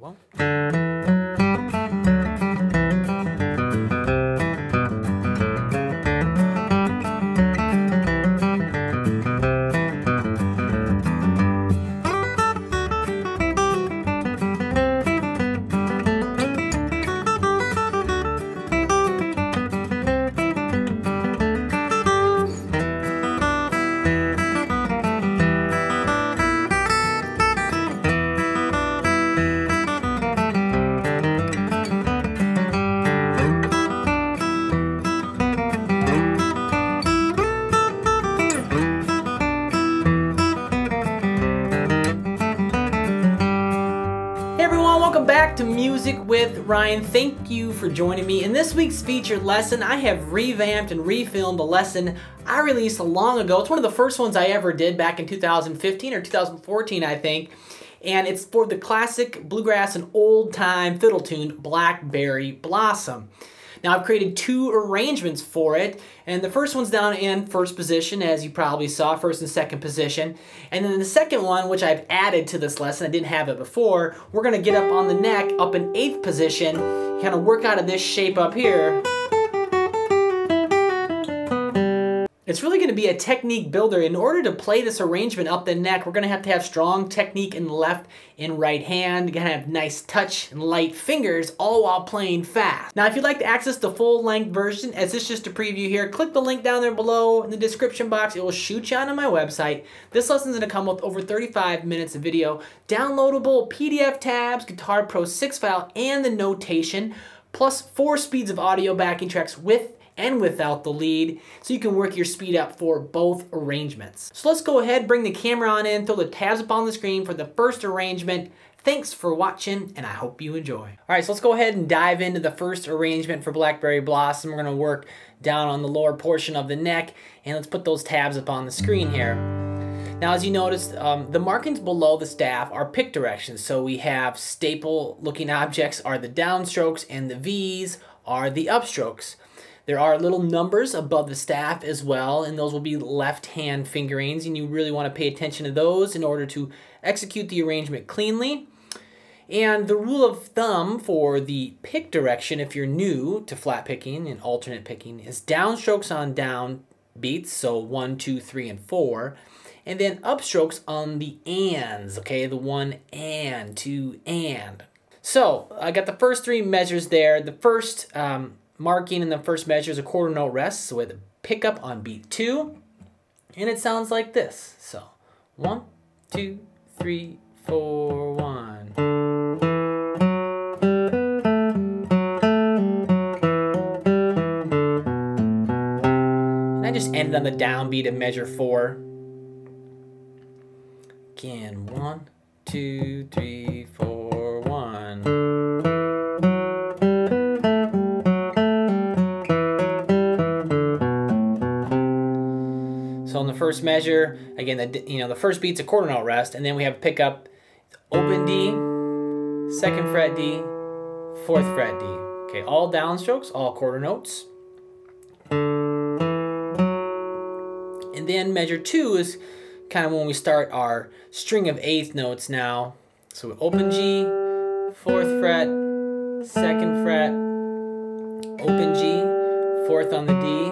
well. Welcome back to Music with Ryan. Thank you for joining me. In this week's featured lesson, I have revamped and refilmed a lesson I released long ago. It's one of the first ones I ever did back in 2015 or 2014, I think. And it's for the classic bluegrass and old-time fiddle tune, Blackberry Blossom. Now I've created two arrangements for it, and the first one's down in first position, as you probably saw, first and second position. And then the second one, which I've added to this lesson, I didn't have it before, we're gonna get up on the neck, up in eighth position, kind of work out of this shape up here. It's really going to be a technique builder. In order to play this arrangement up the neck, we're going to have strong technique in the left and right hand. You're going to have nice touch and light fingers, all while playing fast. Now, if you'd like to access the full-length version, as this is just a preview here, click the link down there below in the description box. It will shoot you onto my website. This lesson's going to come with over 35 minutes of video, downloadable PDF tabs, Guitar Pro 6 file, and the notation, plus 4 speeds of audio backing tracks with and without the lead, so you can work your speed up for both arrangements. So let's go ahead, bring the camera on in, throw the tabs up on the screen for the first arrangement. Thanks for watching, and I hope you enjoy. All right, so let's go ahead and dive into the first arrangement for Blackberry Blossom. We're gonna work down on the lower portion of the neck, and let's put those tabs up on the screen here. Now, as you notice, the markings below the staff are pick directions. So we have staple looking objects are the downstrokes, and the V's are the upstrokes. There are little numbers above the staff as well, and those will be left-hand fingerings, and you really want to pay attention to those in order to execute the arrangement cleanly. And the rule of thumb for the pick direction, if you're new to flat picking and alternate picking, is downstrokes on down beats, so 1, 2, 3, and 4, and then upstrokes on the ands, okay, the 1 and 2 and. So I got the first 3 measures there. The first marking in the first measure is a quarter note rest, so with a pickup on beat 2, and it sounds like this. So 1, 2, 3, 4, 1. And I just ended on the downbeat of measure 4. Again, 1, 2, 3, 4, 1. So in the first measure, again, the first beat's a quarter note rest, and then we have a pickup, open D, 2nd fret D, 4th fret D. Okay, all downstrokes, all quarter notes. And then measure 2 is kind of when we start our string of 8th notes now. So open G, 4th fret, 2nd fret, open G, 4th on the D,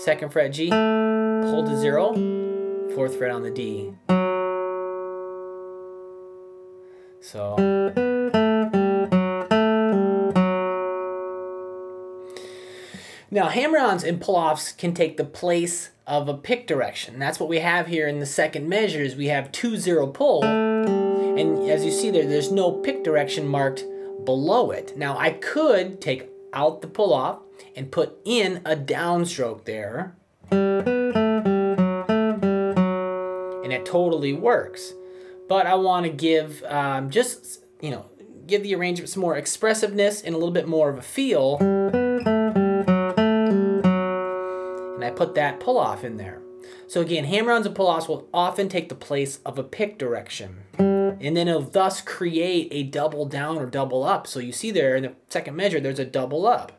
2nd fret G, pull to 0, 4th fret on the D. So now hammer-ons and pull-offs can take the place of a pick direction. That's what we have here in the second measure is we have 2-0 pull, and as you see there's no pick direction marked below it. Now I could take out the pull-off and put in a downstroke there, and it totally works. But I want to give give the arrangement some more expressiveness and a little bit more of a feel, and I put that pull-off in there. So again, hammer-ons and pull-offs will often take the place of a pick direction, and then it'll thus create a double down or double up. So you see there in the second measure, there's a double up.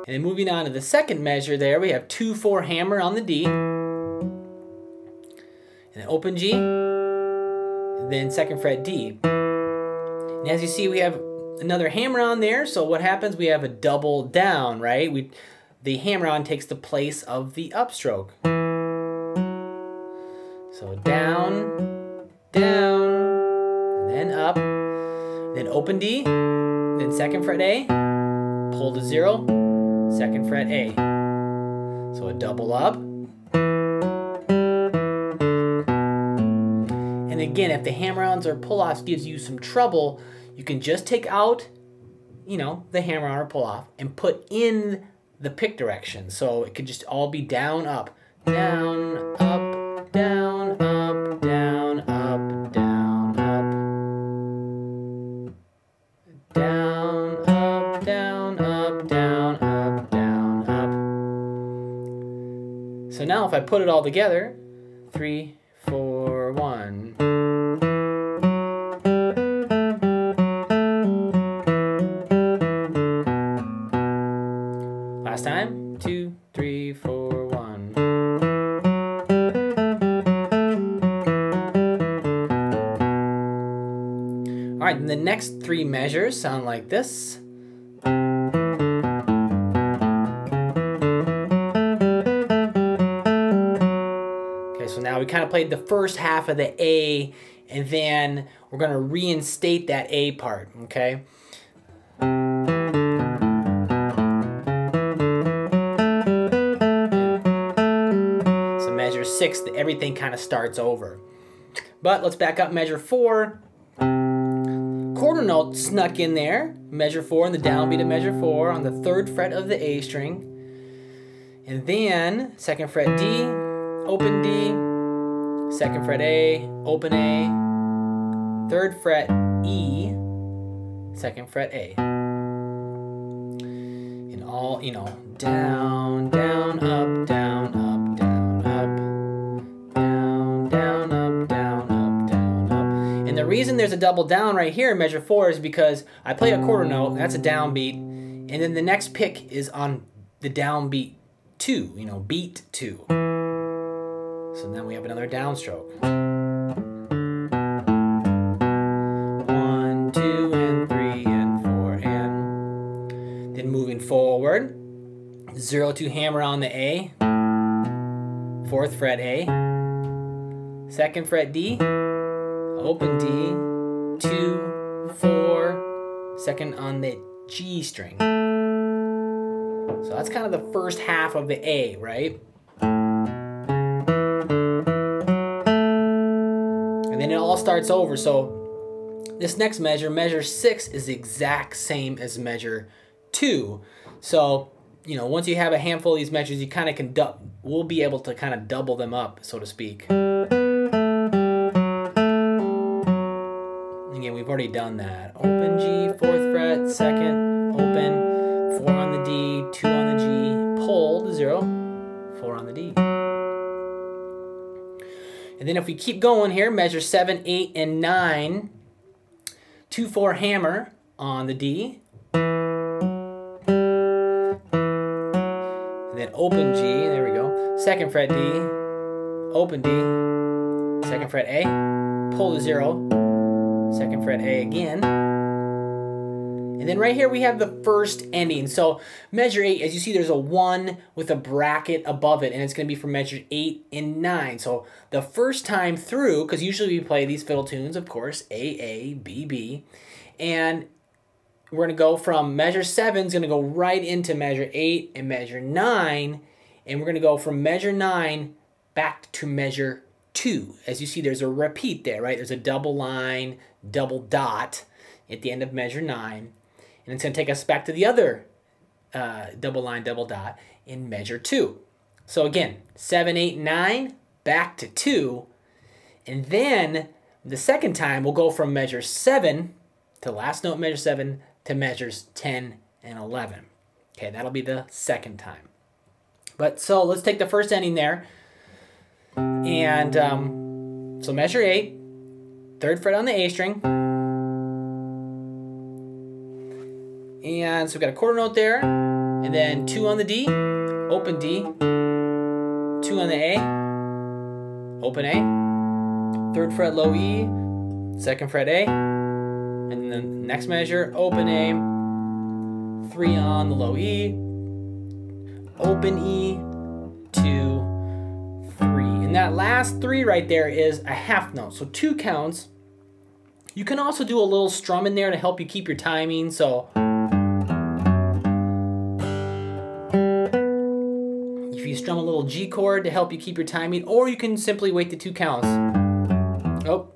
And then moving on to the second measure there, we have 2-4 hammer on the D, and then open G, then 2nd fret D. And as you see, we have another hammer-on there, so what happens? We have a double down, right? The hammer-on takes the place of the upstroke. So down, down, and then up, then open D, then 2nd fret A, pull to 0, 2nd fret A. So a double up. And again, if the hammer-ons or pull-offs gives you some trouble, you can just take out, you know, the hammer-on or pull-off and put in the pick direction. So it could just all be down, up, down, up, down, up, down, up, down, up, down, up, down, up, down, up, down, up. So now if I put it all together, 3, 4, 1. Last time, 2, 3, 4, 1. All right, and the next 3 measures sound like this. Okay, so now we kind of played the first half of the A, and then we're going to reinstate that A part, okay? So measure 6, everything kind of starts over. But let's back up measure 4. Quarter note snuck in there, measure 4 and the downbeat of measure 4 on the 3rd fret of the A string. And then 2nd fret D, open D, 2nd fret A, open A, 3rd fret E, 2nd fret A. And all, you know, down, down, up, down, up, down, up, down, down, up, down, up, down, up. And the reason there's a double down right here in measure 4 is because I play a quarter note, that's a downbeat, and then the next pick is on the downbeat 2, you know, beat 2. So then we have another downstroke. 1, 2, and 3, and 4, and then moving forward, 0, 2 hammer on the A, 4th fret A, 2nd fret D, open D, 2, 4, 2nd on the G string. So that's kind of the first half of the A, right? And then it all starts over. So this next measure, measure 6, is the exact same as measure 2. So, you know, once you have a handful of these measures, you kind of can, we'll be able to kind of double them up, so to speak. Again, we've already done that. Open G, 4th fret, 2nd, open, 4 on the D, 2 on the G, pull to 0, 4 on the D. And then if we keep going here, measure 7, 8, and 9, 2, 4 hammer on the D. And then open G, there we go, 2nd fret D, open D, 2nd fret A, pull to 0, 2nd fret A again. And then right here we have the first ending. So measure 8, as you see, there's a 1 with a bracket above it, and it's going to be for measure 8 and 9. So the first time through, because usually we play these fiddle tunes, of course, A, B, B, and we're going to go from measure 7 is going to go right into measure 8 and measure 9, and we're going to go from measure 9 back to measure 2. As you see, there's a repeat there, right? There's a double line, double dot at the end of measure 9. And it's going to take us back to the other double line, double dot in measure 2. So again, 7, 8, 9, back to 2. And then the second time, we'll go from measure 7 to last note measure 7 to measures 10 and 11. Okay, that'll be the second time. But so let's take the first ending there. And so measure 8, 3rd fret on the A string. And so we've got a quarter note there, and then 2 on the D, open D, 2 on the A, open A, 3rd fret low E, 2nd fret A, and then next measure, open A, 3 on the low E, open E, 2, 3. And that last 3 right there is a half note, so 2 counts. You can also do a little strum in there to help you keep your timing, so if you strum a little G chord to help you keep your timing, or you can simply wait the 2 counts. Oh,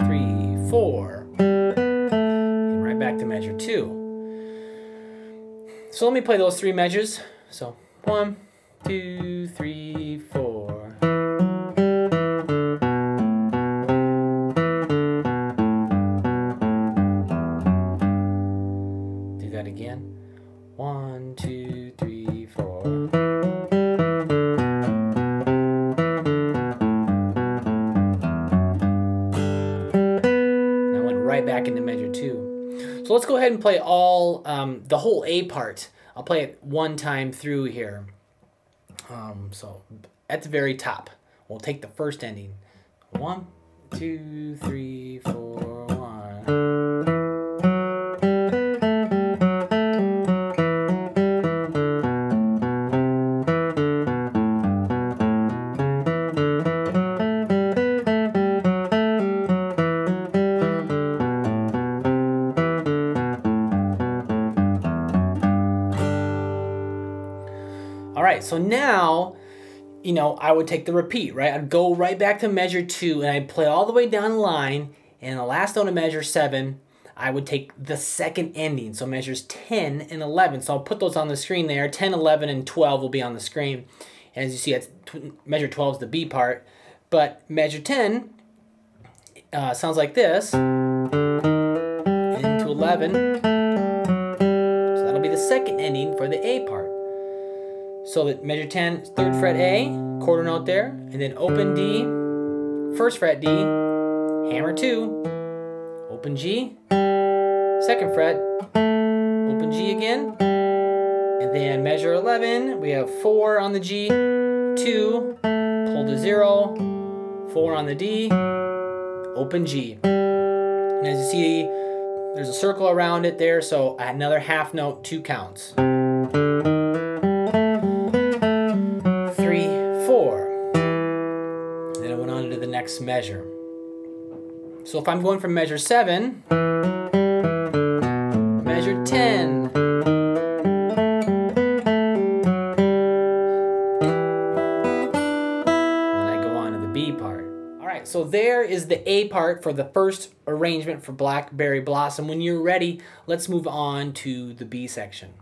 3, 4, and right back to measure 2. So let me play those 3 measures. So 1, 2, 3, 4. Do that again. 1, 2, 3, 4. And I went right back into measure 2. So let's go ahead and play all the whole A part. I'll play it one time through here. So at the very top, we'll take the first ending. 1, 2, 3, 4, 1. All right, so now, you know, I would take the repeat, right? I'd go right back to measure 2 and I'd play all the way down the line, and the last note of measure 7, I would take the second ending, so measures 10 and 11. So I'll put those on the screen there. 10, 11, and 12 will be on the screen. And as you see, it's measure 12 is the B part, but measure 10 sounds like this, into 11. So that'll be the second ending for the A part. So that measure 10, 3rd fret A, quarter note there, and then open D, 1st fret D, hammer 2, open G, 2nd fret, open G again, and then measure 11, we have 4 on the G, 2, pull to 0, 4 on the D, open G. And as you see, there's a circle around it there, so another half note, 2 counts. 3, 4. Then I went on to the next measure. So if I'm going from measure 7, measure 10, then I go on to the B part. All right, so there is the A part for the first arrangement for Blackberry Blossom. When you're ready, let's move on to the B section.